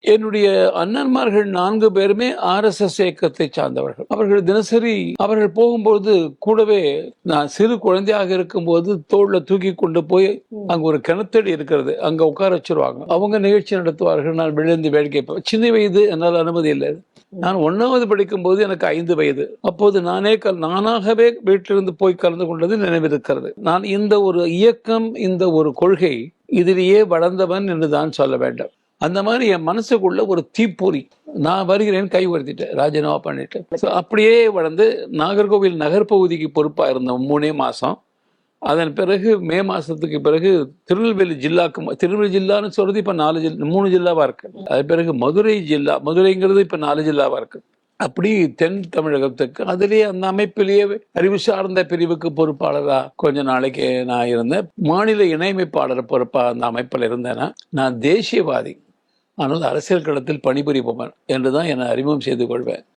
என்னுடைய அண்ணன்மார்கள் 4 பேருமே RSS இயக்கத்தை சார்ந்தவர்கள். அவர்கள் தினசரி அவர்கள் போகும்போது கூடவே நான் சிறு குழந்தையாக இருக்கும்போது தோல்ல தூக்கி கொண்டு போய் அங்க ஒரு கிணத்தடி இருக்கிறது, அங்க உட்கார வச்சிருவாங்க. அவங்க நிகழ்ச்சி நடத்துவார்கள். நான் விழுந்து வேடிக்கை சின்ன வயது, என்னால் அனுமதி இல்லை. நான் 1வது படிக்கும் போது எனக்கு 5 வயது. அப்போது நானாகவே வீட்டிலிருந்து போய் கலந்து கொண்டது நினைவிருக்கிறது. நான் இந்த ஒரு இயக்கம், இந்த ஒரு கொள்கை, இதிலேயே வளர்ந்தவன் என்றுதான் சொல்ல வேண்டும். அந்த மாதிரி என் மனசுக்குள்ள ஒரு தீப்பொறி. நான் வருகிறேன், கை உயர்த்திட்டேன், ராஜினாமா பண்ணிட்டேன். அப்படியே வளர்ந்து நாகர்கோவில் நகர்பகுதிக்கு பொறுப்பா இருந்தேன் 3 மாசம். அதன் பிறகு மே மாசத்துக்கு பிறகு திருநெல்வேலி ஜில்லாக்கு, திருநெல்வேலி ஜில்லான்னு சொல்றது இப்ப 3 ஜில்லாவா இருக்கு. அது பிறகு மதுரை ஜில்லா, மதுரைங்கிறது இப்ப 4 ஜில்லாவா இருக்கு. அப்படி தென் தமிழகத்துக்கு அதிலேயே அந்த அமைப்பிலேயே அறிவு சார்ந்த பிரிவுக்கு பொறுப்பாளரா கொஞ்ச நாளைக்கு நான் இருந்தேன். மாநில இணையமைப்பாளர் பொறுப்பா அந்த அமைப்பில் இருந்தேன்னா, நான் தேசியவாதி, ஆனால் அரசியல் களத்தில் பணிபுரிபவன் என்றுதான் என்னை அறிமுகம் செய்து கொள்வேன்.